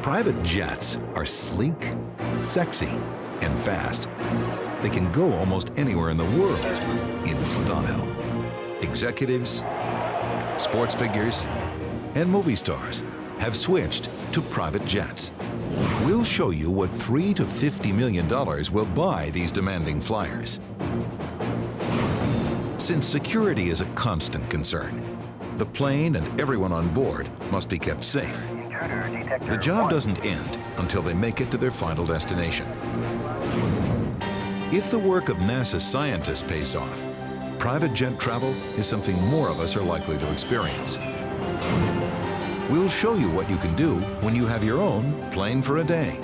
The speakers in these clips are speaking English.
Private jets are sleek, sexy, and fast. They can go almost anywhere in the world in style. Executives, sports figures, and movie stars have switched to private jets. We'll show you what $3 to $50 million will buy these demanding flyers. Since security is a constant concern, the plane and everyone on board must be kept safe. The job doesn't end until they make it to their final destination. If the work of NASA scientists pays off, private jet travel is something more of us are likely to experience. We'll show you what you can do when you have your own plane for a day.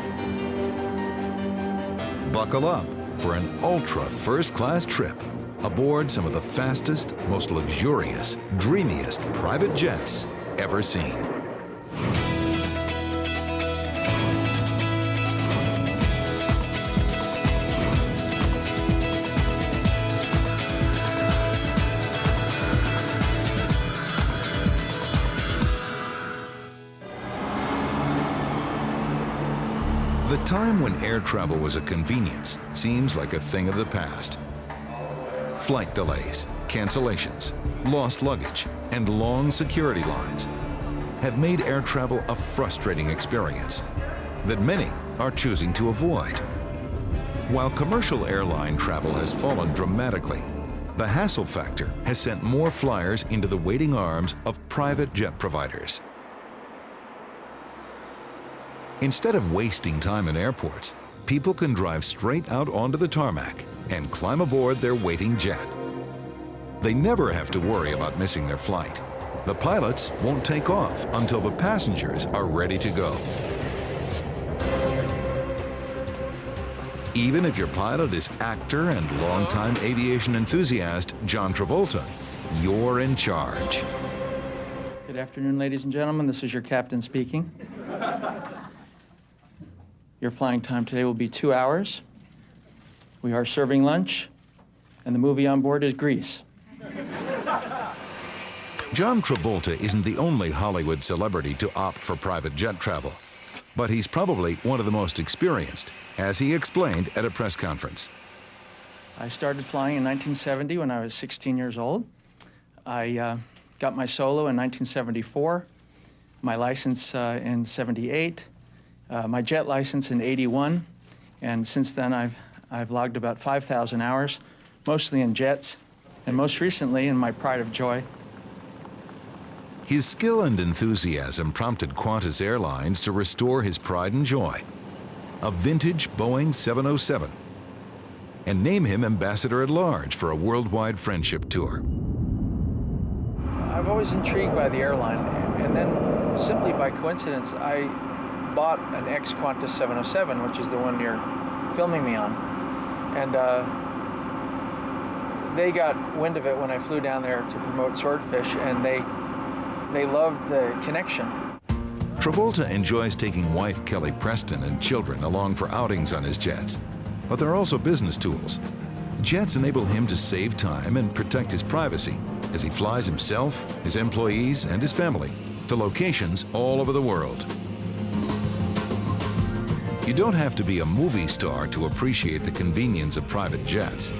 Buckle up for an ultra first-class trip aboard some of the fastest, most luxurious, dreamiest private jets ever seen. The time when air travel was a convenience seems like a thing of the past. Flight delays, cancellations, lost luggage, and long security lines have made air travel a frustrating experience that many are choosing to avoid. While commercial airline travel has fallen dramatically, the hassle factor has sent more flyers into the waiting arms of private jet providers. Instead of wasting time in airports, people can drive straight out onto the tarmac and climb aboard their waiting jet. They never have to worry about missing their flight. The pilots won't take off until the passengers are ready to go. Even if your pilot is actor and longtime aviation enthusiast John Travolta, you're in charge. Good afternoon, ladies and gentlemen. This is your captain speaking. Your flying time today will be 2 hours. We are serving lunch, and the movie on board is Grease. John Travolta isn't the only Hollywood celebrity to opt for private jet travel, but he's probably one of the most experienced, as he explained at a press conference. I started flying in 1970 when I was 16 years old. I got my solo in 1974, my license in 78, my jet license in 81, and since then I've logged about 5,000 hours, mostly in jets, and most recently in my pride of joy. His skill and enthusiasm prompted Qantas Airlines to restore his pride and joy, a vintage Boeing 707, and name him ambassador at large for a worldwide friendship tour. I've always intrigued by the airline, and then simply by coincidence, I bought an ex-Qantas 707, which is the one you're filming me on, and they got wind of it when I flew down there to promote Swordfish, and they loved the connection. Travolta enjoys taking wife Kelly Preston and children along for outings on his jets, but they're also business tools. Jets enable him to save time and protect his privacy as he flies himself, his employees, and his family to locations all over the world. You don't have to be a movie star to appreciate the convenience of private jets.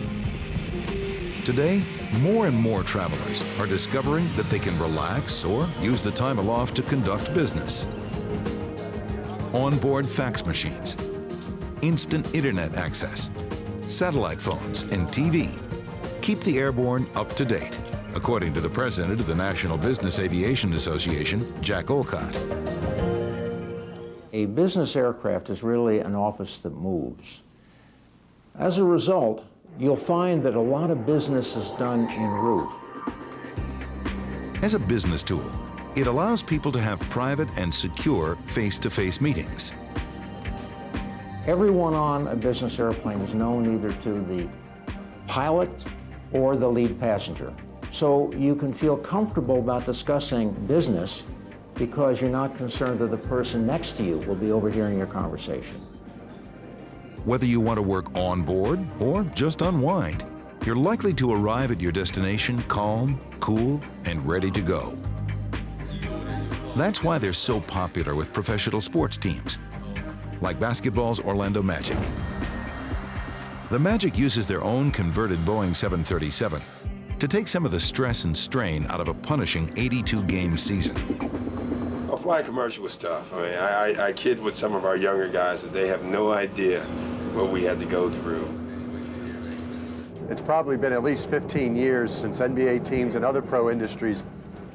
Today, more and more travelers are discovering that they can relax or use the time aloft to conduct business. Onboard fax machines, instant internet access, satellite phones, and TV keep the airborne up to date, according to the president of the National Business Aviation Association, Jack Olcott. A business aircraft is really an office that moves. As a result, you'll find that a lot of business is done en route. As a business tool, it allows people to have private and secure face-to-face meetings. Everyone on a business airplane is known either to the pilot or the lead passenger. So you can feel comfortable about discussing business because you're not concerned that the person next to you will be overhearing your conversation. Whether you want to work on board or just unwind, you're likely to arrive at your destination calm, cool, and ready to go. That's why they're so popular with professional sports teams, like basketball's Orlando Magic. The Magic uses their own converted Boeing 737 to take some of the stress and strain out of a punishing 82-game season. Well, flying commercial was tough. I mean, I kid with some of our younger guys that they have no idea what we had to go through. It's probably been at least 15 years since NBA teams and other pro industries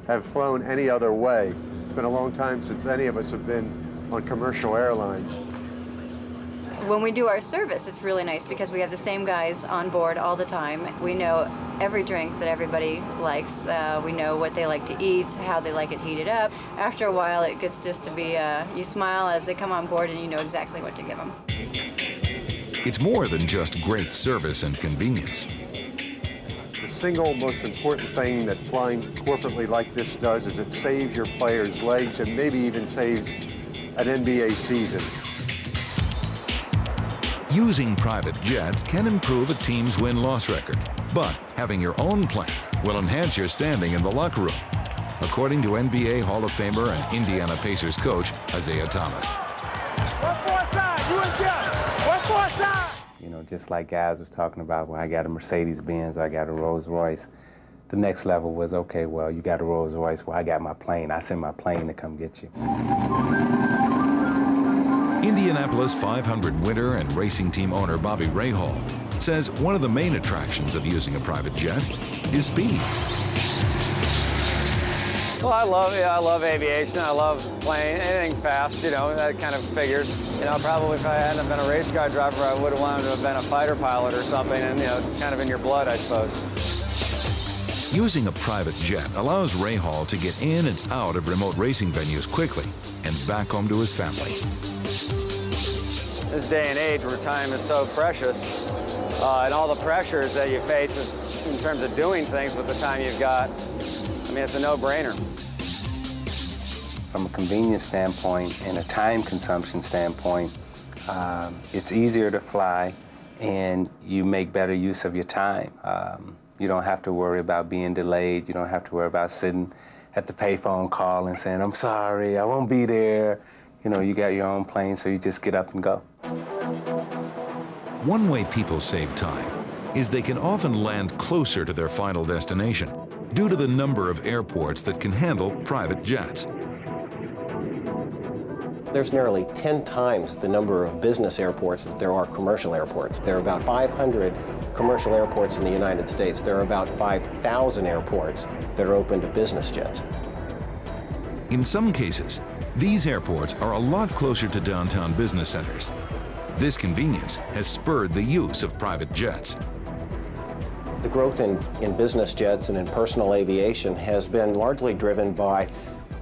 have flown any other way. It's been a long time since any of us have been on commercial airlines. When we do our service, it's really nice because we have the same guys on board all the time. We know every drink that everybody likes. We know what they like to eat, how they like it heated up. After a while, it gets just to be, you smile as they come on board and you know exactly what to give them. It's more than just great service and convenience. The single most important thing that flying corporately like this does is it saves your players' legs and maybe even saves an NBA season. Using private jets can improve a team's win-loss record, but having your own plane will enhance your standing in the locker room, according to NBA Hall of Famer and Indiana Pacers coach Isaiah Thomas. You know, just like guys was talking about, well, I got a Mercedes-Benz or I got a Rolls-Royce. The next level was, okay, well, you got a Rolls-Royce, well, I got my plane. I send my plane to come get you. Indianapolis 500 winner and racing team owner Bobby Rahal says one of the main attractions of using a private jet is speed. Well, I love aviation. I love flying, anything fast, you know, that kind of figures. You know, probably if I hadn't been a race car driver, I would have wanted to have been a fighter pilot or something, and, you know, it's kind of in your blood, I suppose. Using a private jet allows Rahal to get in and out of remote racing venues quickly and back home to his family. This day and age where time is so precious, and all the pressures that you face in terms of doing things with the time you've got, I mean, it's a no-brainer. From a convenience standpoint and a time consumption standpoint, it's easier to fly and you make better use of your time. You don't have to worry about being delayed. You don't have to worry about sitting at the payphone call and saying, I'm sorry, I won't be there. You know, you got your own plane, so you just get up and go. One way people save time is they can often land closer to their final destination due to the number of airports that can handle private jets. There's nearly 10 times the number of business airports that there are commercial airports. There are about 500 commercial airports in the United States. There are about 5,000 airports that are open to business jets. In some cases, these airports are a lot closer to downtown business centers. This convenience has spurred the use of private jets. The growth in business jets and in personal aviation has been largely driven by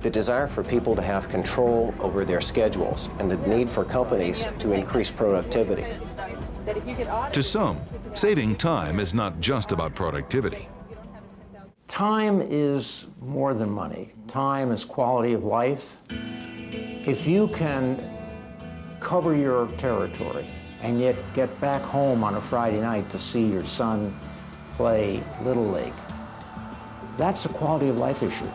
the desire for people to have control over their schedules and the need for companies to increase productivity. To some, saving time is not just about productivity. Time is more than money. Time is quality of life. If you can cover your territory and yet get back home on a Friday night to see your son play Little League, that's a quality of life issue.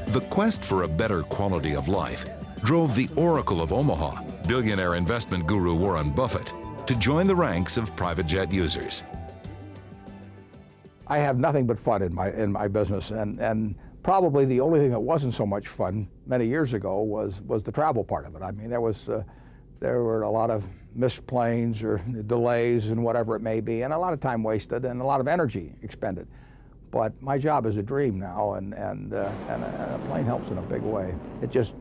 The quest for a better quality of life drove the Oracle of Omaha, billionaire investment guru Warren Buffett, to join the ranks of private jet users. I have nothing but fun in my business, and probably the only thing that wasn't so much fun many years ago was the travel part of it. I mean, there were a lot of missed planes or delays and whatever it may be, and a lot of time wasted and a lot of energy expended. But my job is a dream now, and a plane helps in a big way.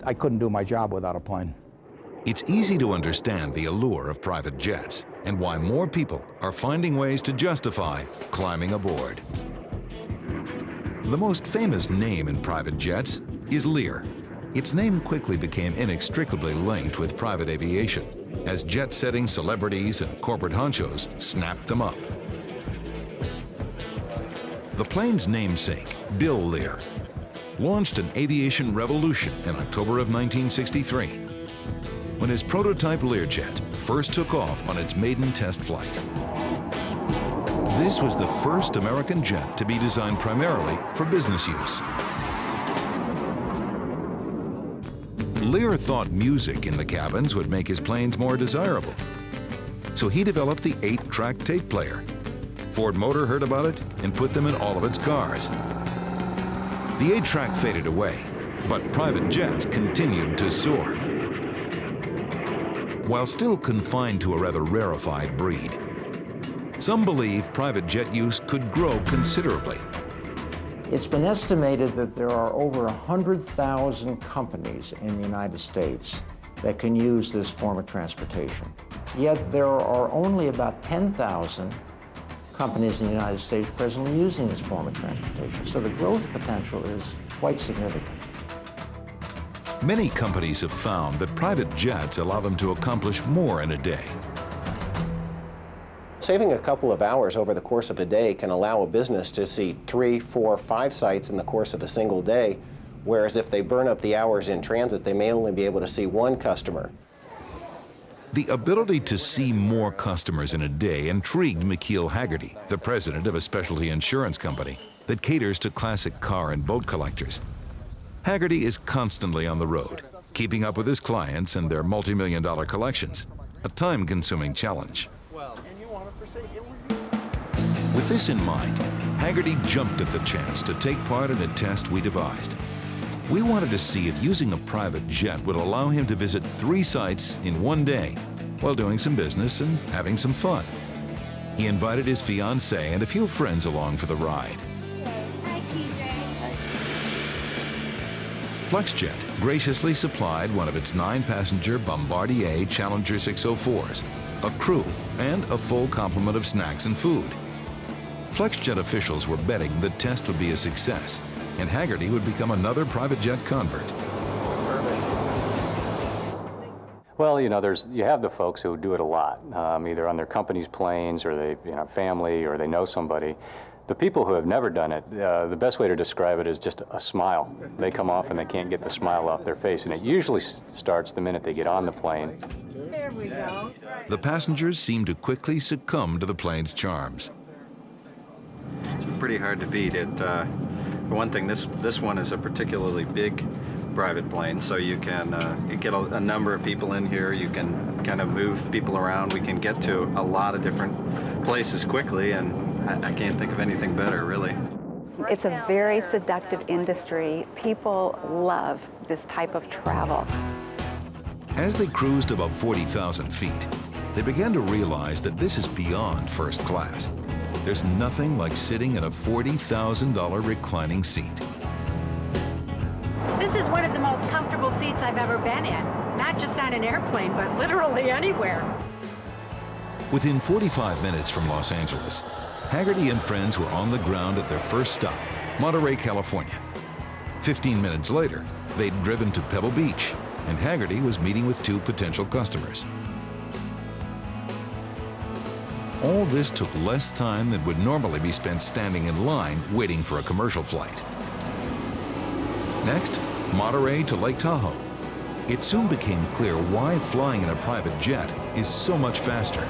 I couldn't do my job without a plane. It's easy to understand the allure of private jets and why more people are finding ways to justify climbing aboard. The most famous name in private jets is Lear. Its name quickly became inextricably linked with private aviation as jet-setting celebrities and corporate honchos snapped them up. The plane's namesake, Bill Lear, launched an aviation revolution in October of 1963 when his prototype Learjet first took off on its maiden test flight. This was the first American jet to be designed primarily for business use. Lear thought music in the cabins would make his planes more desirable. So he developed the 8-track tape player. Ford Motor heard about it and put them in all of its cars. The 8-track faded away, but private jets continued to soar. While still confined to a rather rarefied breed, some believe private jet use could grow considerably. It's been estimated that there are over 100,000 companies in the United States that can use this form of transportation. Yet there are only about 10,000 companies in the United States presently using this form of transportation. So the growth potential is quite significant. Many companies have found that private jets allow them to accomplish more in a day. Saving a couple of hours over the course of a day can allow a business to see 3, 4, 5 sites in the course of a single day, whereas if they burn up the hours in transit, they may only be able to see one customer. The ability to see more customers in a day intrigued McKeel Haggerty, the president of a specialty insurance company that caters to classic car and boat collectors. Haggerty is constantly on the road, keeping up with his clients and their multi-million-dollar collections, a time-consuming challenge. With this in mind, Haggerty jumped at the chance to take part in a test we devised. We wanted to see if using a private jet would allow him to visit 3 sites in one day while doing some business and having some fun. He invited his fiancée and a few friends along for the ride. Hi, TJ. FlexJet graciously supplied one of its 9-passenger Bombardier Challenger 604s, a crew, and a full complement of snacks and food. FlexJet officials were betting the test would be a success, and Haggerty would become another private jet convert. Well, you know, you have the folks who do it a lot, either on their company's planes, or they, family, or they know somebody. The people who have never done it, the best way to describe it is just a smile. They come off and they can't get the smile off their face, and it usually starts the minute they get on the plane. There we go. The passengers seemed to quickly succumb to the plane's charms. It's pretty hard to beat it. For one thing, this one is a particularly big private plane, so you can you get a number of people in here. You can kind of move people around. We can get to a lot of different places quickly, and I can't think of anything better, really. It's a very seductive industry. People love this type of travel. As they cruised above 40,000 feet, they began to realize that this is beyond first class. There's nothing like sitting in a $40,000 reclining seat. This is one of the most comfortable seats I've ever been in. Not just on an airplane, but literally anywhere. Within 45 minutes from Los Angeles, Haggerty and friends were on the ground at their first stop, Monterey, California. 15 minutes later, they'd driven to Pebble Beach, and Haggerty was meeting with 2 potential customers. All this took less time than would normally be spent standing in line waiting for a commercial flight. Next, Monterey to Lake Tahoe. It soon became clear why flying in a private jet is so much faster.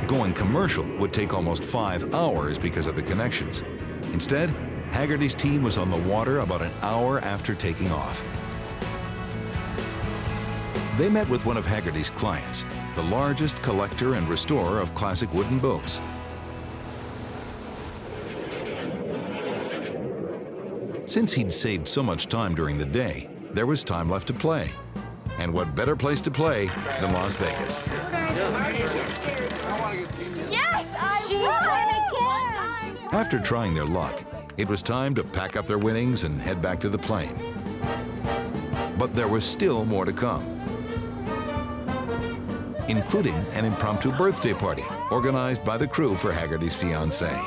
Going commercial would take almost 5 hours because of the connections. Instead, Haggerty's team was on the water about an hour after taking off. They met with one of Haggerty's clients, the largest collector and restorer of classic wooden boats. Since he'd saved so much time during the day, there was time left to play. And what better place to play than Las Vegas? Yes, I won again! After trying their luck, it was time to pack up their winnings and head back to the plane. But there was still more to come, including an impromptu birthday party organized by the crew for Haggerty's fiancée.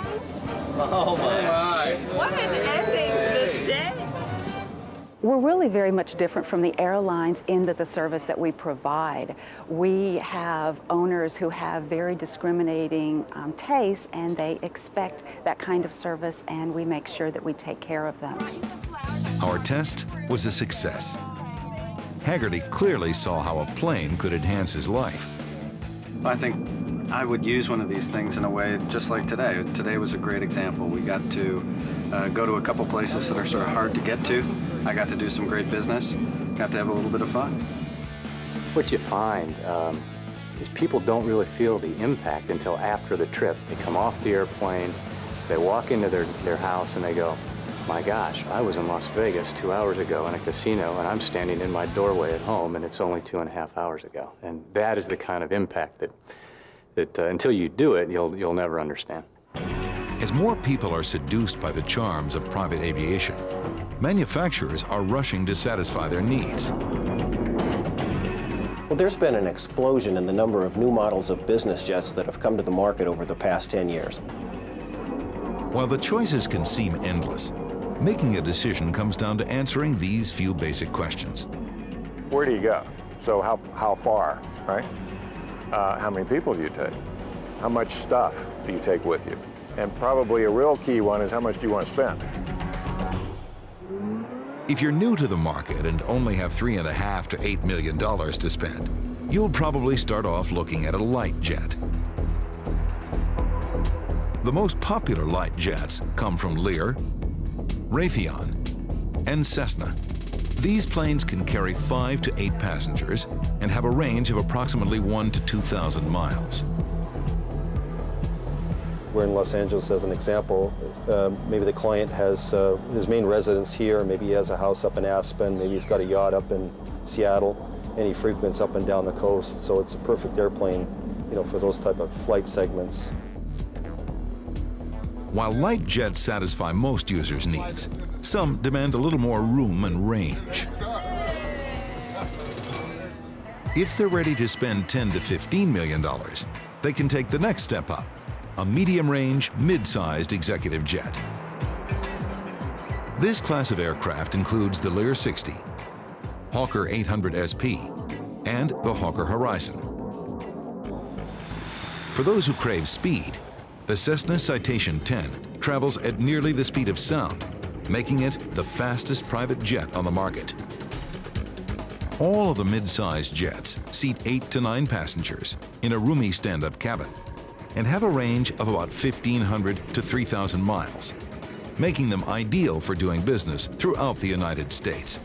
Oh my! What an ending to this day! We're really very much different from the airlines in the service that we provide. We have owners who have very discriminating tastes, and they expect that kind of service, and we make sure that we take care of them. Our test was a success. Haggerty clearly saw how a plane could enhance his life. I think I would use one of these things in a way just like today. Today was a great example. We got to go to a couple places that are sort of hard to get to. I got to do some great business, got to have a little bit of fun. What you find is people don't really feel the impact until after the trip. They come off the airplane, they walk into their house and they go, my gosh, I was in Las Vegas 2 hours ago in a casino and I'm standing in my doorway at home and it's only 2.5 hours ago. And that is the kind of impact that until you do it, you'll never understand. As more people are seduced by the charms of private aviation, manufacturers are rushing to satisfy their needs. Well, there's been an explosion in the number of new models of business jets that have come to the market over the past 10 years. While the choices can seem endless, making a decision comes down to answering these few basic questions. Where do you go? So how far, right? How many people do you take? How much stuff do you take with you? And probably a real key one is how much do you want to spend? If you're new to the market and only have $3.5 to $8 million to spend, you'll probably start off looking at a light jet. The most popular light jets come from Lear, Raytheon, and Cessna. These planes can carry 5 to 8 passengers and have a range of approximately 1,000 to 2,000 miles. We're in Los Angeles as an example. Maybe the client has his main residence here, maybe he has a house up in Aspen, maybe he's got a yacht up in Seattle, and he frequents up and down the coast. So it's a perfect airplane, for those type of flight segments. While light jets satisfy most users' needs, some demand a little more room and range. If they're ready to spend $10 to $15 million, they can take the next step up, a medium-range, mid-sized executive jet. This class of aircraft includes the Lear 60, Hawker 800 SP, and the Hawker Horizon. For those who crave speed, the Cessna Citation 10 travels at nearly the speed of sound, making it the fastest private jet on the market. All of the mid-sized jets seat 8 to 9 passengers in a roomy stand-up cabin and have a range of about 1,500 to 3,000 miles, making them ideal for doing business throughout the United States.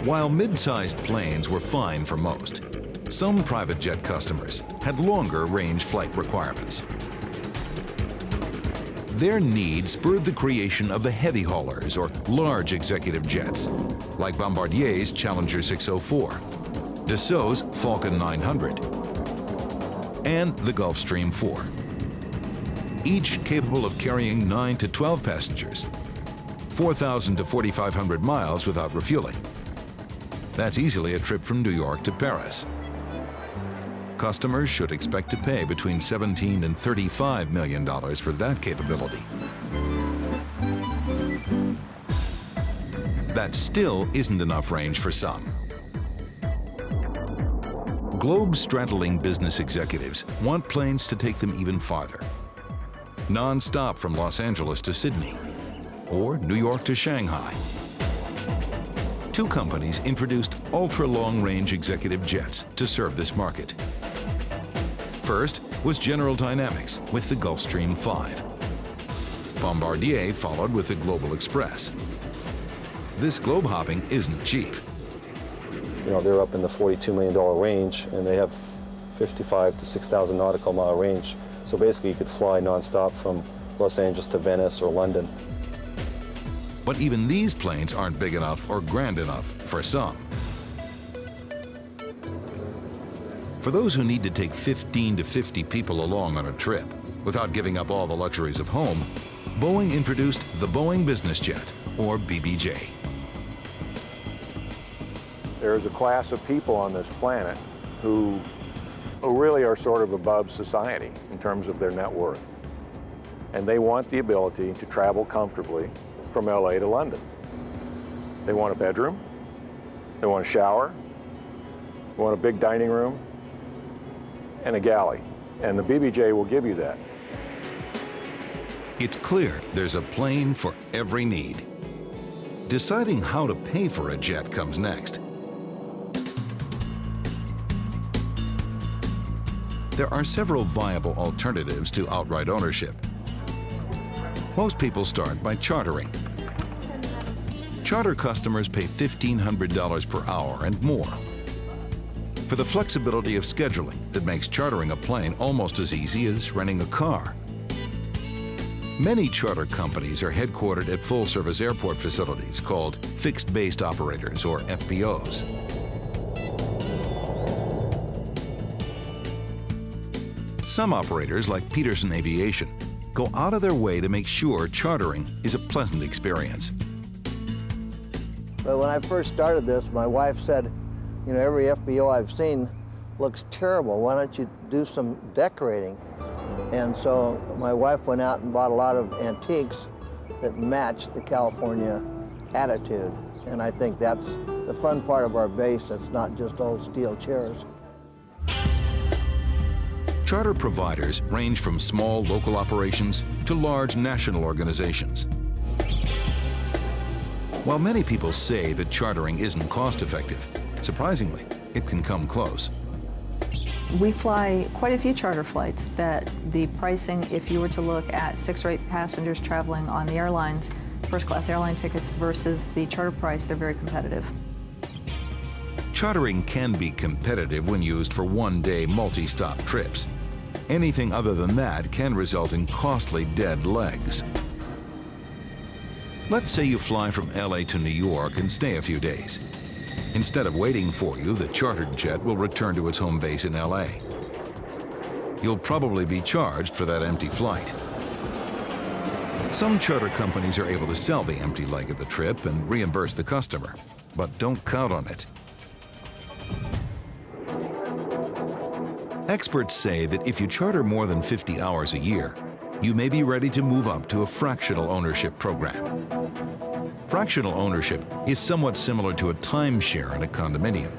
While mid-sized planes were fine for most, some private jet customers had longer range flight requirements. Their need spurred the creation of the heavy haulers, or large executive jets, like Bombardier's Challenger 604, Dassault's Falcon 900, and the Gulfstream 4. Each capable of carrying 9 to 12 passengers, 4,000 to 4,500 miles without refueling. That's easily a trip from New York to Paris. Customers should expect to pay between $17 and $35 million for that capability. That still isn't enough range for some. Globe-straddling business executives want planes to take them even farther. Non-stop from Los Angeles to Sydney, or New York to Shanghai. 2 companies introduced ultra-long-range executive jets to serve this market. First was General Dynamics with the Gulfstream 5. Bombardier followed with the Global Express. This globe hopping isn't cheap. They're up in the $42 million range, and they have 55 to 6,000 nautical mile range. So basically, you could fly nonstop from Los Angeles to Venice or London. But even these planes aren't big enough or grand enough for some. For those who need to take 15 to 50 people along on a trip without giving up all the luxuries of home, Boeing introduced the Boeing Business Jet, or BBJ. There's a class of people on this planet who really are sort of above society in terms of their net worth. And they want the ability to travel comfortably from LA to London. They want a bedroom, they want a shower, they want a big dining room, and a galley. And the BBJ will give you that. It's clear there's a plane for every need. Deciding how to pay for a jet comes next. there are several viable alternatives to outright ownership. Most people start by chartering. Charter customers pay $1,500 per hour and more for the flexibility of scheduling that makes chartering a plane almost as easy as renting a car. Many charter companies are headquartered at full-service airport facilities called fixed-based operators, or FBOs. Some operators, like Peterson Aviation, go out of their way to make sure chartering is a pleasant experience. But when I first started this, my wife said, you know, every FBO I've seen looks terrible. Why don't you do some decorating? And so my wife went out and bought a lot of antiques that match the California attitude. And I think that's the fun part of our base. It's not just old steel chairs. Charter providers range from small local operations to large national organizations. While many people say that chartering isn't cost-effective, surprisingly, it can come close. We fly quite a few charter flights that the pricing, if you were to look at 6 or 8 passengers traveling on the airlines, first-class airline tickets versus the charter price, they're very competitive. Chartering can be competitive when used for one-day multi-stop trips. Anything other than that can result in costly dead legs. Let's say you fly from LA to New York and stay a few days. Instead of waiting for you, the chartered jet will return to its home base in LA. You'll probably be charged for that empty flight. Some charter companies are able to sell the empty leg of the trip and reimburse the customer, but don't count on it. Experts say that if you charter more than 50 hours a year, you may be ready to move up to a fractional ownership program. Fractional ownership is somewhat similar to a timeshare in a condominium.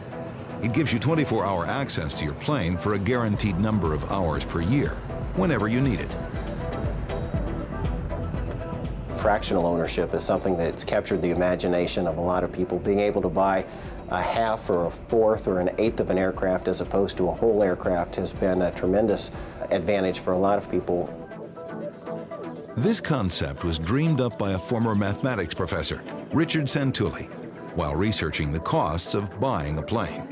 It gives you 24-hour access to your plane for a guaranteed number of hours per year, whenever you need it. Fractional ownership is something that's captured the imagination of a lot of people. Being able to buy a half or a fourth or an eighth of an aircraft as opposed to a whole aircraft has been a tremendous advantage for a lot of people. This concept was dreamed up by a former mathematics professor, Richard Santulli, while researching the costs of buying a plane.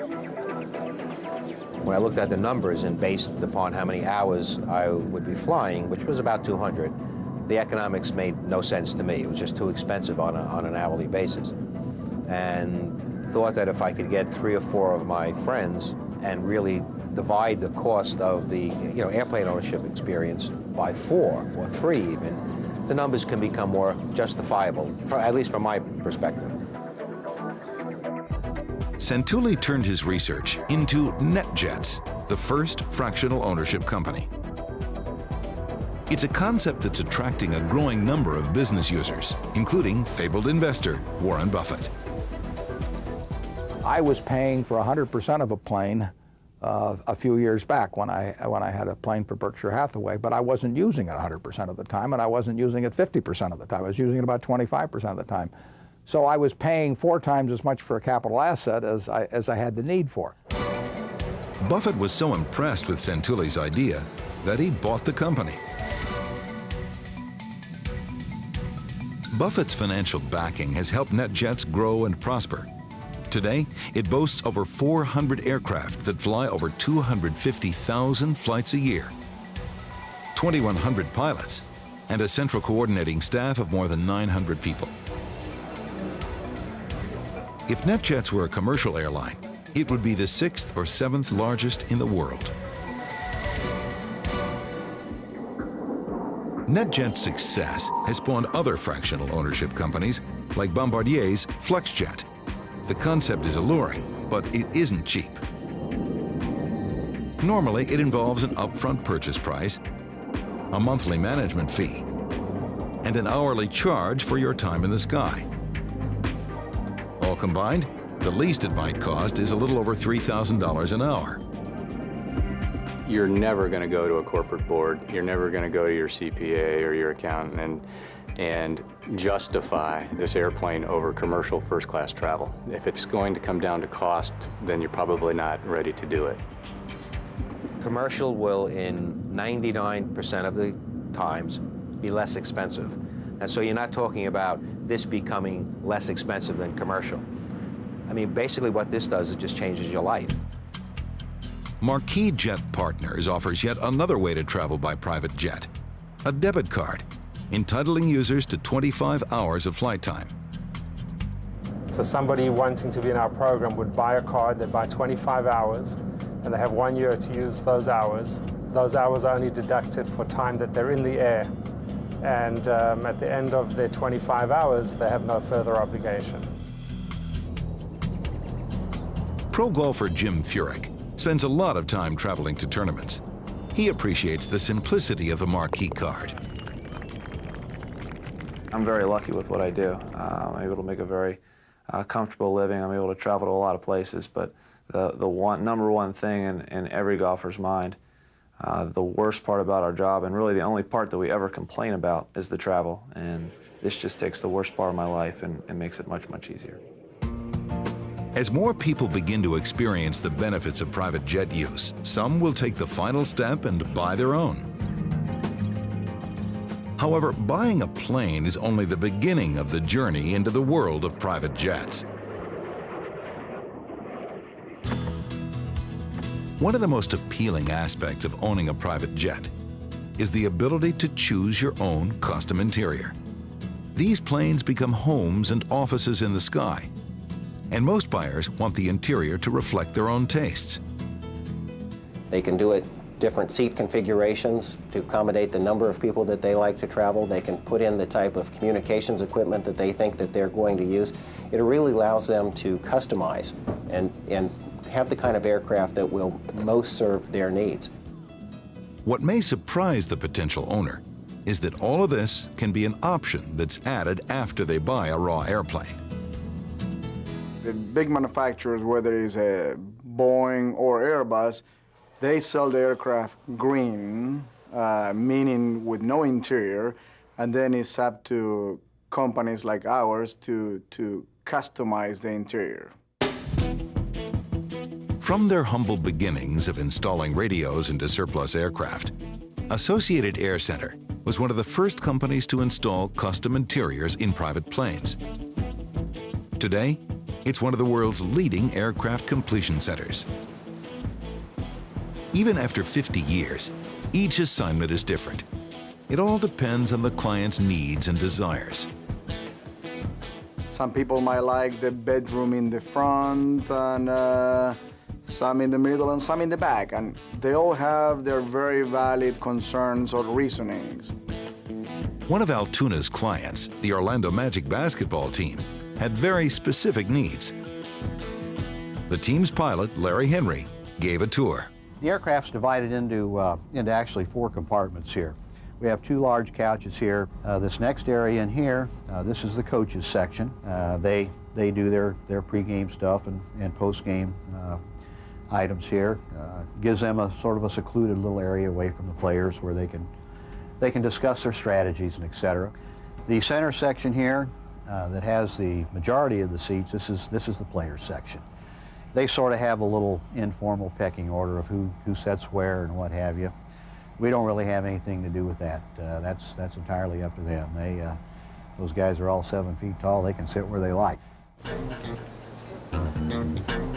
When I looked at the numbers and based upon how many hours I would be flying, which was about 200, the economics made no sense to me. It was just too expensive on an hourly basis. And thought that if I could get 3 or 4 of my friends and really divide the cost of the airplane ownership experience by 4 or 3 even, the numbers can become more justifiable, at least from my perspective. Santulli turned his research into NetJets, the first fractional ownership company. It's a concept that's attracting a growing number of business users, including fabled investor Warren Buffett. I was paying for 100% of a plane a few years back when I had a plane for Berkshire Hathaway, but I wasn't using it 100% of the time, and I wasn't using it 50% of the time. I was using it about 25% of the time. So I was paying 4 times as much for a capital asset as I had the need for. Buffett was so impressed with Santulli's idea that he bought the company. Buffett's financial backing has helped NetJets grow and prosper. Today, it boasts over 400 aircraft that fly over 250,000 flights a year, 2,100 pilots, and a central coordinating staff of more than 900 people. If NetJets were a commercial airline, it would be the 6th or 7th largest in the world. NetJet's success has spawned other fractional ownership companies like Bombardier's FlexJet. The concept is alluring, but it isn't cheap. Normally, it involves an upfront purchase price, a monthly management fee, and an hourly charge for your time in the sky. All combined, the least it might cost is a little over $3,000 an hour. You're never going to go to a corporate board. You're never going to go to your CPA or your accountant and justify this airplane over commercial first-class travel. If it's going to come down to cost, then you're probably not ready to do it. Commercial will, in 99% of the times, be less expensive. And so you're not talking about this becoming less expensive than commercial. I mean, basically what this does is just changes your life. Marquis Jet Partners offers yet another way to travel by private jet, a debit card, entitling users to 25 hours of flight time. So somebody wanting to be in our program would buy a card, they buy 25 hours, and they have 1 year to use those hours. Those hours are only deducted for time that they're in the air. And at the end of their 25 hours, they have no further obligation. Pro golfer Jim Furyk spends a lot of time traveling to tournaments. He appreciates the simplicity of the Marquis card. I'm very lucky with what I do. I'm able to make a very comfortable living. I'm able to travel to a lot of places, but the number one thing in every golfer's mind, the worst part about our job, and really the only part that we ever complain about, is the travel. And this just takes the worst part of my life and makes it much, much easier. As more people begin to experience the benefits of private jet use, some will take the final step and buy their own. However, buying a plane is only the beginning of the journey into the world of private jets. One of the most appealing aspects of owning a private jet is the ability to choose your own custom interior. These planes become homes and offices in the sky, and most buyers want the interior to reflect their own tastes. They can do it different seat configurations to accommodate the number of people that they like to travel. They can put in the type of communications equipment that they think that they're going to use. It really allows them to customize and have the kind of aircraft that will most serve their needs. What may surprise the potential owner is that all of this can be an option that's added after they buy a raw airplane. The big manufacturers, whether it's a Boeing or Airbus, they sell the aircraft green, meaning with no interior, and then it's up to companies like ours to customize the interior. From their humble beginnings of installing radios into surplus aircraft, Associated Air Center was one of the first companies to install custom interiors in private planes. Today, it's one of the world's leading aircraft completion centers. Even after 50 years, each assignment is different. It all depends on the client's needs and desires. Some people might like the bedroom in the front, and some in the middle, and some in the back, and they all have their very valid concerns or reasonings. One of Altoona's clients, the Orlando Magic basketball team, had very specific needs. The team's pilot, Larry Henry, gave a tour. The aircraft's divided into actually 4 compartments here. We have 2 large couches here. This next area in here, this is the coaches section. They do their pregame stuff and postgame items here. Gives them a sort of a secluded little area away from the players where they can discuss their strategies and etc. The center section here that has the majority of the seats, this is the players section. They sort of have a little informal pecking order of who sits where and what have you. We don't really have anything to do with that. That's entirely up to them. Those guys are all 7 feet tall. They can sit where they like.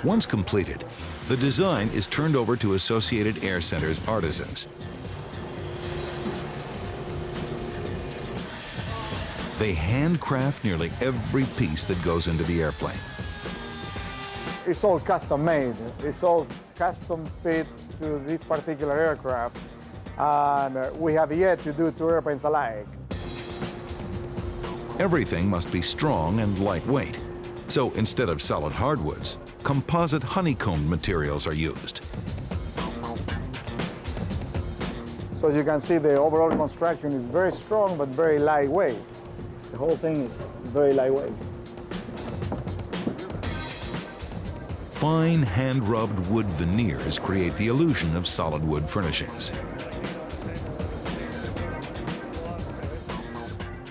Once completed, the design is turned over to Associated Air Center's artisans. They handcraft nearly every piece that goes into the airplane. It's all custom made. It's all custom fit to this particular aircraft, and we have yet to do 2 airplanes alike. Everything must be strong and lightweight. So instead of solid hardwoods, composite honeycombed materials are used. So as you can see, the overall construction is very strong but very lightweight. The whole thing is very lightweight. Fine hand-rubbed wood veneers create the illusion of solid wood furnishings.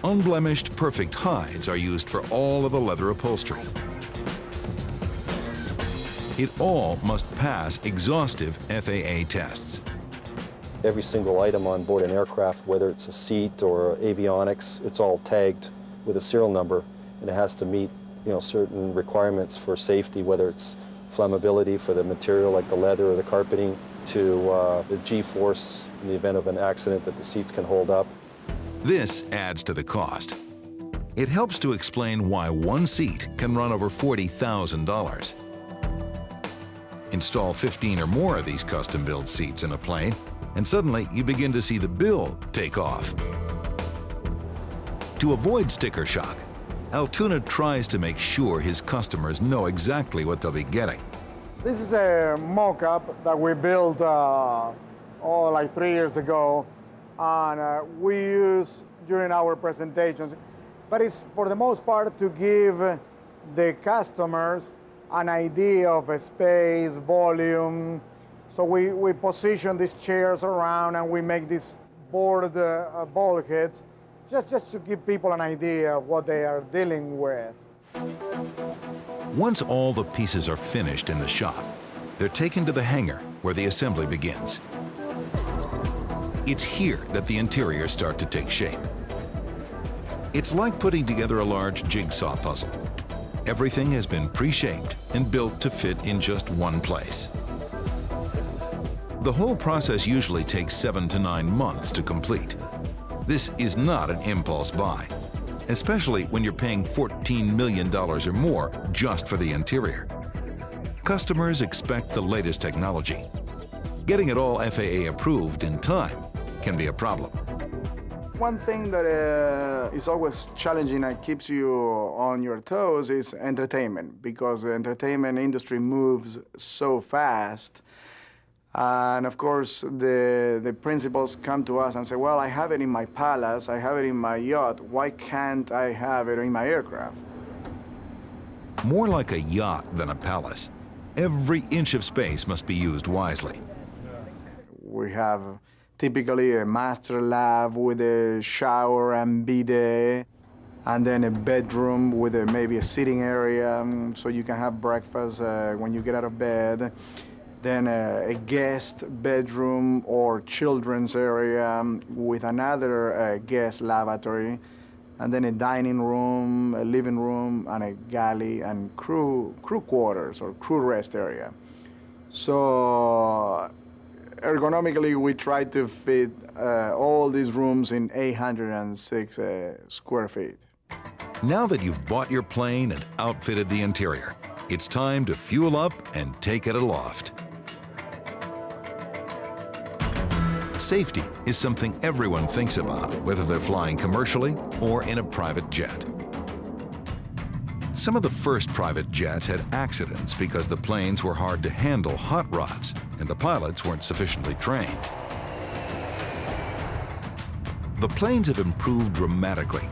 Unblemished, perfect hides are used for all of the leather upholstery. It all must pass exhaustive FAA tests. Every single item on board an aircraft, whether it's a seat or avionics, it's all tagged with a serial number, and it has to meet, certain requirements for safety, whether it's flammability for the material like the leather or the carpeting, to the G-force in the event of an accident that the seats can hold up. This adds to the cost. It helps to explain why one seat can run over $40,000. Install 15 or more of these custom-built seats in a plane, and suddenly you begin to see the bill take off. To avoid sticker shock, Altoona tries to make sure his customers know exactly what they'll be getting. This is a mock-up that we built like 3 years ago, and we use during our presentations. But it's for the most part to give the customers an idea of a space, volume. So we position these chairs around and we make these board bulkheads just to give people an idea of what they are dealing with. Once all the pieces are finished in the shop, they're taken to the hangar where the assembly begins. It's here that the interiors start to take shape. It's like putting together a large jigsaw puzzle. Everything has been pre-shaped and built to fit in just one place. The whole process usually takes 7 to 9 months to complete. This is not an impulse buy, especially when you're paying $14 million or more just for the interior. Customers expect the latest technology. Getting it all FAA approved in time can be a problem. One thing that is always challenging and keeps you on your toes is entertainment, because the entertainment industry moves so fast. And of course, the principals come to us and say, well, I have it in my palace, I have it in my yacht, why can't I have it in my aircraft? More like a yacht than a palace. Every inch of space must be used wisely. We have typically a master lab with a shower and bidet, and then a bedroom with maybe a sitting area so you can have breakfast when you get out of bed. Then a guest bedroom or children's area with another guest lavatory, and then a dining room, a living room, and a galley and crew quarters or crew rest area. So ergonomically, we try to fit all these rooms in 806 square feet. Now that you've bought your plane and outfitted the interior, it's time to fuel up and take it aloft. Safety is something everyone thinks about, whether they're flying commercially or in a private jet. Some of the first private jets had accidents because the planes were hard to handle hot rods and the pilots weren't sufficiently trained. The planes have improved dramatically,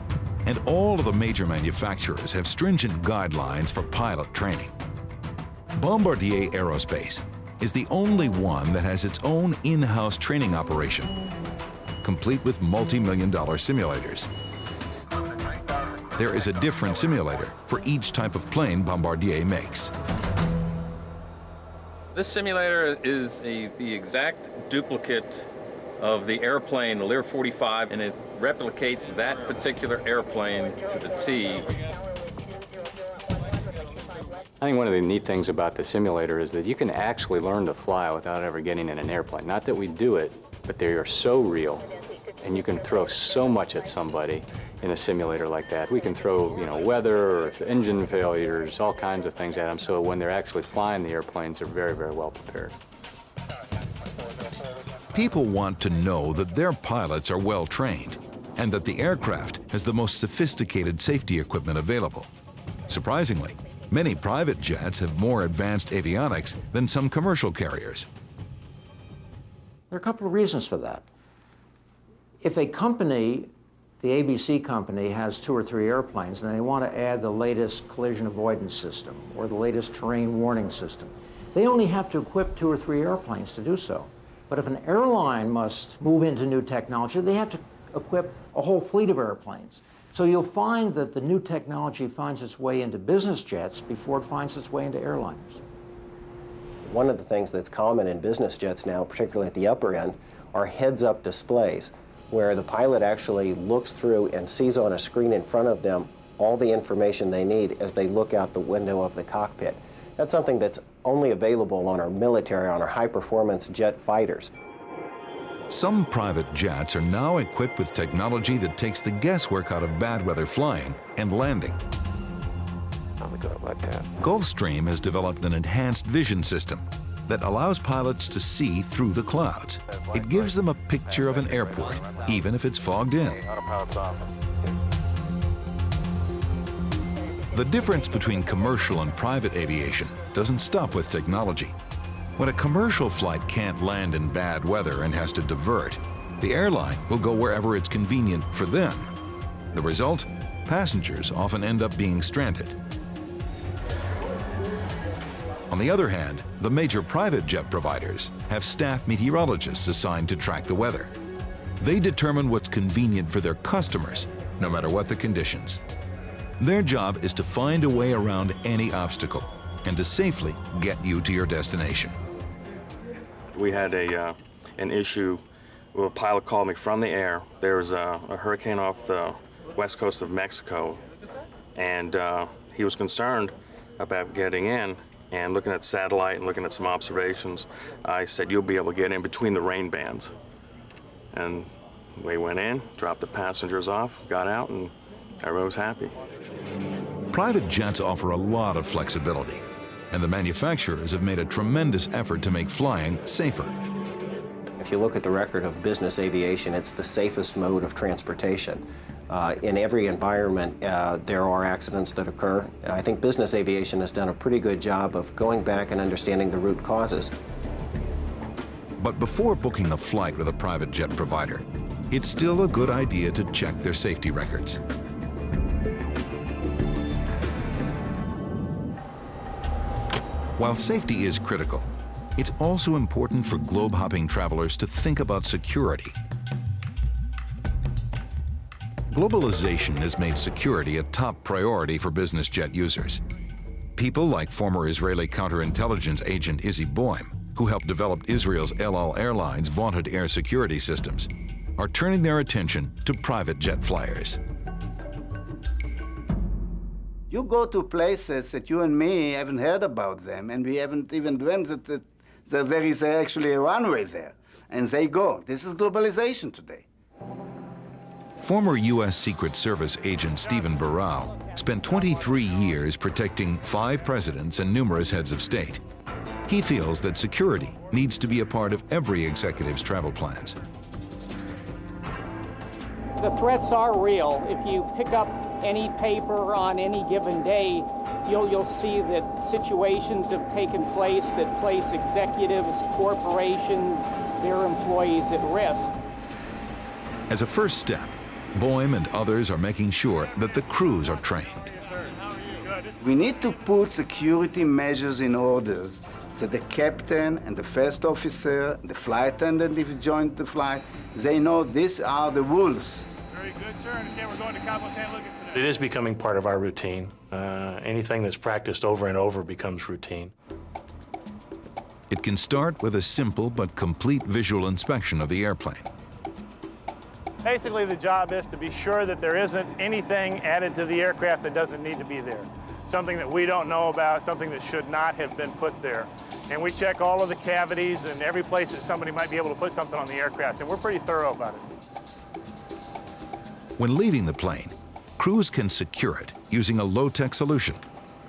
and all of the major manufacturers have stringent guidelines for pilot training. Bombardier Aerospace is the only one that has its own in-house training operation, complete with multi-million-dollar simulators. There is a different simulator for each type of plane Bombardier makes. This simulator is the exact duplicate of the airplane, the Lear 45, and it replicates that particular airplane to the T. I think one of the neat things about the simulator is that you can actually learn to fly without ever getting in an airplane. Not that we do it, but they are so real, and you can throw so much at somebody in a simulator like that. We can throw, weather or engine failures, all kinds of things at them, so when they're actually flying the airplanes, they're very, very well prepared. People want to know that their pilots are well trained and that the aircraft has the most sophisticated safety equipment available. Surprisingly, many private jets have more advanced avionics than some commercial carriers. There are a couple of reasons for that. If a company, the ABC company, has 2 or 3 airplanes and they want to add the latest collision avoidance system or the latest terrain warning system, they only have to equip 2 or 3 airplanes to do so. But if an airline must move into new technology, they have to equip a whole fleet of airplanes. So you'll find that the new technology finds its way into business jets before it finds its way into airliners. One of the things that's common in business jets now, particularly at the upper end, are heads-up displays, where the pilot actually looks through and sees on a screen in front of them all the information they need as they look out the window of the cockpit. That's something that's only available on our military, on our high-performance jet fighters. Some private jets are now equipped with technology that takes the guesswork out of bad weather flying and landing. Gulfstream has developed an enhanced vision system that allows pilots to see through the clouds. It gives them a picture of an airport, even if it's fogged in. The difference between commercial and private aviation doesn't stop with technology. When a commercial flight can't land in bad weather and has to divert, the airline will go wherever it's convenient for them. The result? Passengers often end up being stranded. On the other hand, the major private jet providers have staff meteorologists assigned to track the weather. They determine what's convenient for their customers, no matter what the conditions. Their job is to find a way around any obstacle and to safely get you to your destination. We had an issue where a pilot called me from the air. There was a hurricane off the west coast of Mexico, and he was concerned about getting in. And looking at satellite and looking at some observations, I said, you'll be able to get in between the rain bands. And we went in, dropped the passengers off, got out, and everyone was happy. Private jets offer a lot of flexibility, and the manufacturers have made a tremendous effort to make flying safer. If you look at the record of business aviation, it's the safest mode of transportation. In every environment, there are accidents that occur. I think business aviation has done a pretty good job of going back and understanding the root causes. But before booking a flight with a private jet provider, it's still a good idea to check their safety records. While safety is critical, it's also important for globe-hopping travelers to think about security. Globalization has made security a top priority for business jet users. People like former Israeli counterintelligence agent Izzy Boim, who helped develop Israel's El Al Airlines' vaunted air security systems, are turning their attention to private jet flyers. You go to places that you and me haven't heard about them, and we haven't even dreamt that there is actually a runway there. And they go. This is globalization today. Former U.S. Secret Service agent Stephen Barral spent 23 years protecting 5 presidents and numerous heads of state. He feels that security needs to be a part of every executive's travel plans. The threats are real. If you pick up any paper on any given day, you'll see that situations have taken place that place executives, corporations, their employees at risk. As a first step, Boim and others are making sure that the crews are trained. We need to put security measures in order so the captain and the first officer, the flight attendant, if you join the flight, they know these are the rules. Very good, sir. Understand we're going to Cabo San Lucas today. It is becoming part of our routine. Anything that's practiced over and over becomes routine. It can start with a simple but complete visual inspection of the airplane. Basically, the job is to be sure that there isn't anything added to the aircraft that doesn't need to be there. Something that we don't know about, something that should not have been put there. And we check all of the cavities and every place that somebody might be able to put something on the aircraft, and we're pretty thorough about it. When leaving the plane, crews can secure it using a low-tech solution,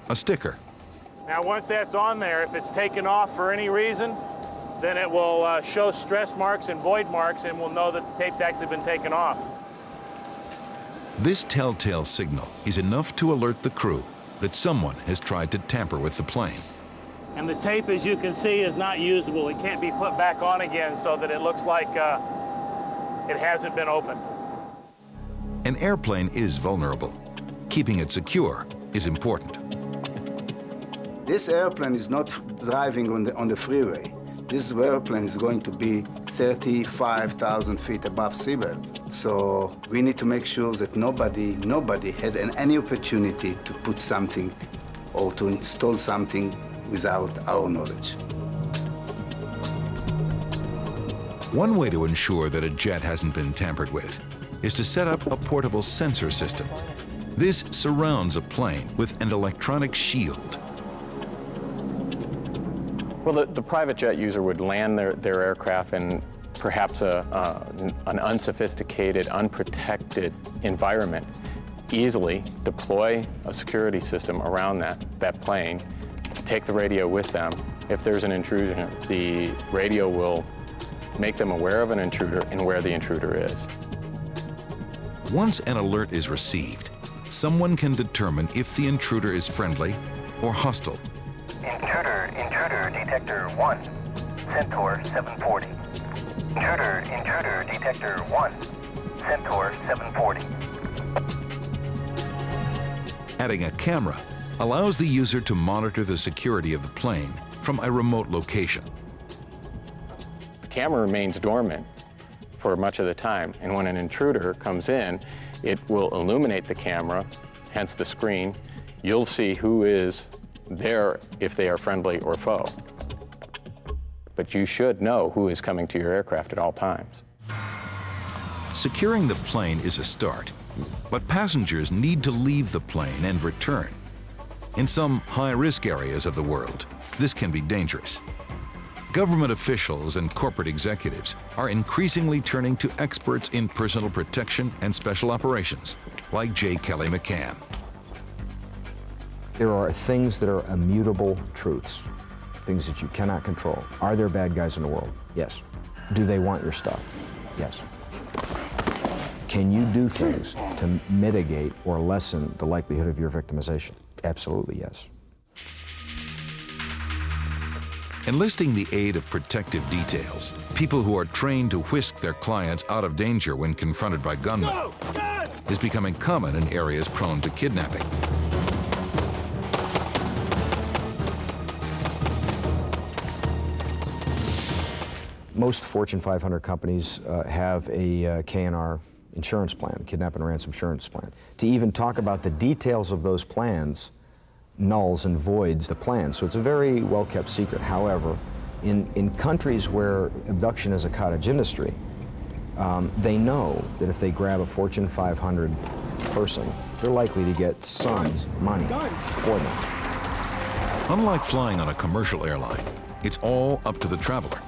a sticker. Now, once that's on there, if it's taken off for any reason, then it will show stress marks and void marks, and we'll know that the tape's actually been taken off. This telltale signal is enough to alert the crew that someone has tried to tamper with the plane. And the tape, as you can see, is not usable. It can't be put back on again so that it looks like it hasn't been opened. An airplane is vulnerable. Keeping it secure is important. This airplane is not driving on the freeway. This airplane is going to be 35,000 feet above seabed. So we need to make sure that nobody had any opportunity to put something or to install something without our knowledge. One way to ensure that a jet hasn't been tampered with is to set up a portable sensor system. This surrounds a plane with an electronic shield. Well, the private jet user would land their aircraft in perhaps an unsophisticated, unprotected environment, easily deploy a security system around that plane, take the radio with them. If there's an intrusion, the radio will make them aware of an intruder and where the intruder is. Once an alert is received, someone can determine if the intruder is friendly or hostile. Intruder detector 1, Centaur 740. Intruder detector 1, Centaur 740. Adding a camera allows the user to monitor the security of the plane from a remote location. The camera remains dormant for much of the time, and when an intruder comes in, it will illuminate the camera, hence the screen. You'll see who is there, if they are friendly or foe. But you should know who is coming to your aircraft at all times. Securing the plane is a start, but passengers need to leave the plane and return. In some high-risk areas of the world, this can be dangerous. Government officials and corporate executives are increasingly turning to experts in personal protection and special operations, like J. Kelly McCann. There are things that are immutable truths, things that you cannot control. Are there bad guys in the world? Yes. Do they want your stuff? Yes. Can you do things to mitigate or lessen the likelihood of your victimization? Absolutely, yes. Enlisting the aid of protective details, people who are trained to whisk their clients out of danger when confronted by gunmen, is becoming common in areas prone to kidnapping. Most Fortune 500 companies have a K&R insurance plan, kidnap and ransom insurance plan. To even talk about the details of those plans nulls and voids the plan. So it's a very well-kept secret. However, in countries where abduction is a cottage industry, they know that if they grab a Fortune 500 person, they're likely to get some money for them. Unlike flying on a commercial airline, it's all up to the traveler.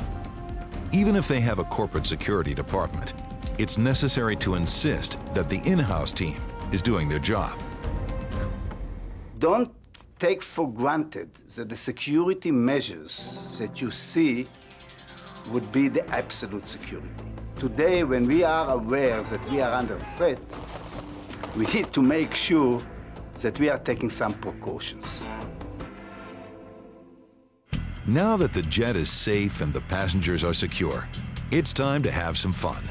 Even if they have a corporate security department, it's necessary to insist that the in-house team is doing their job. Don't take for granted that the security measures that you see would be the absolute security. Today, when we are aware that we are under threat, we need to make sure that we are taking some precautions. Now that the jet is safe and the passengers are secure, it's time to have some fun.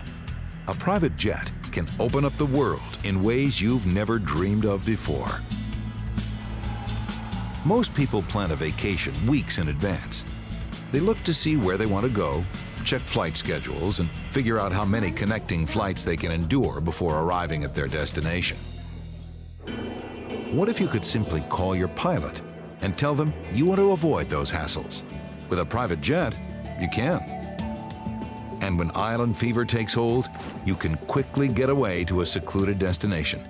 A private jet can open up the world in ways you've never dreamed of before. Most people plan a vacation weeks in advance. They look to see where they want to go, check flight schedules, and figure out how many connecting flights they can endure before arriving at their destination. What if you could simply call your pilot and tell them you want to avoid those hassles? With a private jet, you can. And when island fever takes hold, you can quickly get away to a secluded destination.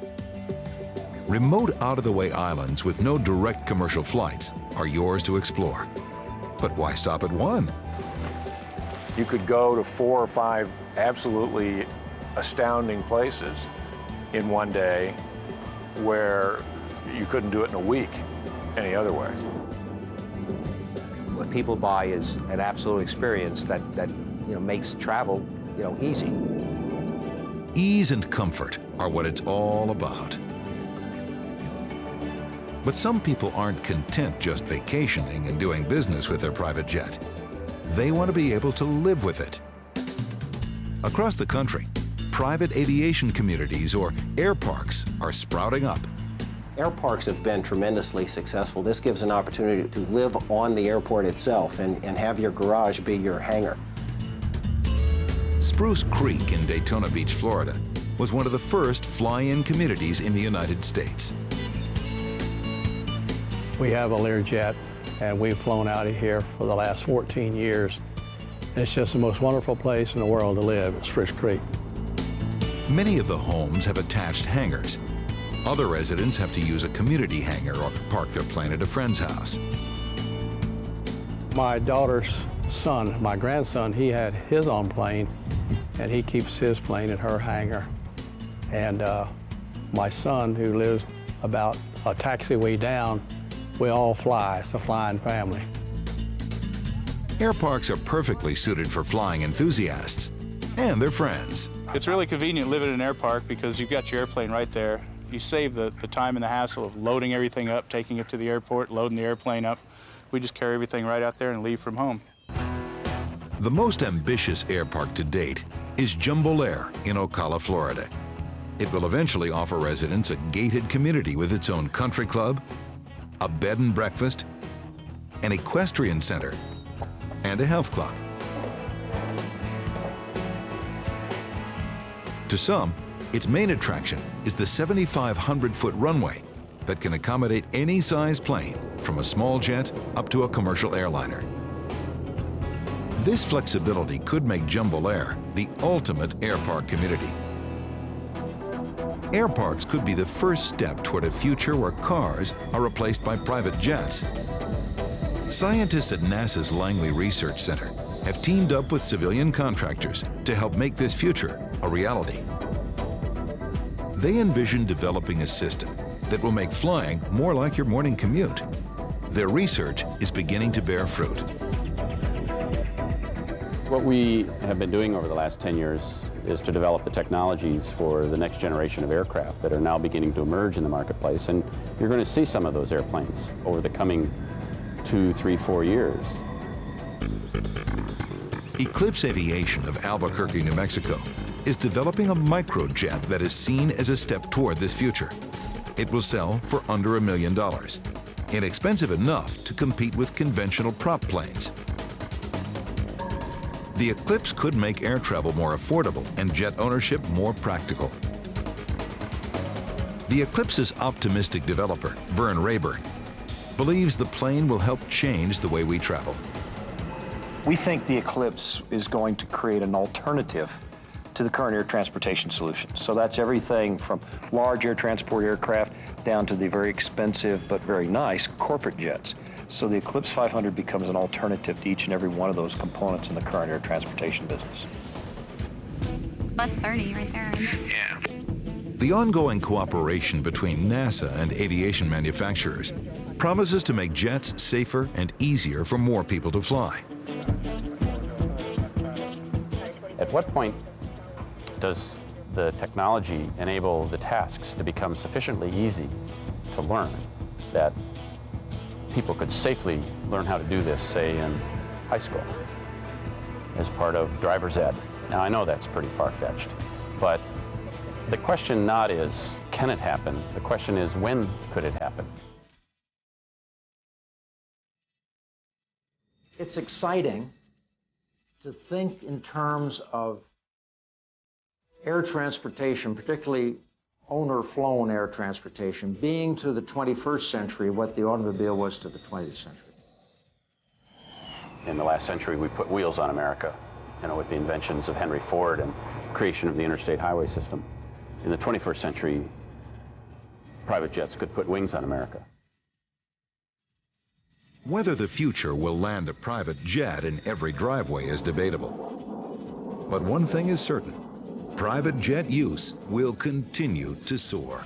Remote, out-of-the-way islands with no direct commercial flights are yours to explore. But why stop at one? You could go to 4 or 5 absolutely astounding places in one day where you couldn't do it in a week any other way. What people buy is an absolute experience that makes travel easy. Ease and comfort are what it's all about. But some people aren't content just vacationing and doing business with their private jet. They want to be able to live with it. Across the country, private aviation communities or air parks are sprouting up. Air parks have been tremendously successful. This gives an opportunity to live on the airport itself and have your garage be your hangar. Spruce Creek in Daytona Beach, Florida, was one of the first fly-in communities in the United States. We have a Learjet, and we've flown out of here for the last 14 years. It's just the most wonderful place in the world to live, it's Fish Creek. Many of the homes have attached hangars. Other residents have to use a community hangar or park their plane at a friend's house. My daughter's son, my grandson, he had his own plane, and he keeps his plane at her hangar. And my son, who lives about a taxiway down, we all fly. It's a flying family. Air parks are perfectly suited for flying enthusiasts and their friends. It's really convenient living in an air park because you've got your airplane right there. You save the time and the hassle of loading everything up, taking it to the airport, loading the airplane up. We just carry everything right out there and leave from home. The most ambitious air park to date is Jumbo Air in Ocala, Florida. It will eventually offer residents a gated community with its own country club, a bed and breakfast, an equestrian center, and a health club. To some, its main attraction is the 7,500-foot runway that can accommodate any size plane, from a small jet up to a commercial airliner. This flexibility could make Jumbo Air the ultimate air park community. Air parks could be the first step toward a future where cars are replaced by private jets. Scientists at NASA's Langley Research Center have teamed up with civilian contractors to help make this future a reality. They envision developing a system that will make flying more like your morning commute. Their research is beginning to bear fruit. What we have been doing over the last 10 years is to develop the technologies for the next generation of aircraft that are now beginning to emerge in the marketplace. And you're going to see some of those airplanes over the coming 2, 3, 4 years. Eclipse Aviation of Albuquerque, New Mexico, is developing a microjet that is seen as a step toward this future. It will sell for under $1 million, inexpensive enough to compete with conventional prop planes. The Eclipse could make air travel more affordable and jet ownership more practical. The Eclipse's optimistic developer, Vern Rayburn, believes the plane will help change the way we travel. We think the Eclipse is going to create an alternative to the current air transportation solutions. So that's everything from large air transport aircraft down to the very expensive but very nice corporate jets. So the Eclipse 500 becomes an alternative to each and every one of those components in the current air transportation business. Plus 30 right there. Yeah. The ongoing cooperation between NASA and aviation manufacturers promises to make jets safer and easier for more people to fly. At what point does the technology enable the tasks to become sufficiently easy to learn that people could safely learn how to do this, say, in high school as part of driver's ed? Now, I know that's pretty far-fetched, but the question not is, can it happen? The question is, when could it happen? It's exciting to think in terms of air transportation, particularly owner-flown air transportation, being to the 21st century what the automobile was to the 20th century. In the last century, we put wheels on America, with the inventions of Henry Ford and creation of the interstate highway system. In the 21st century, private jets could put wings on America. Whether the future will land a private jet in every driveway is debatable. But one thing is certain: private jet use will continue to soar.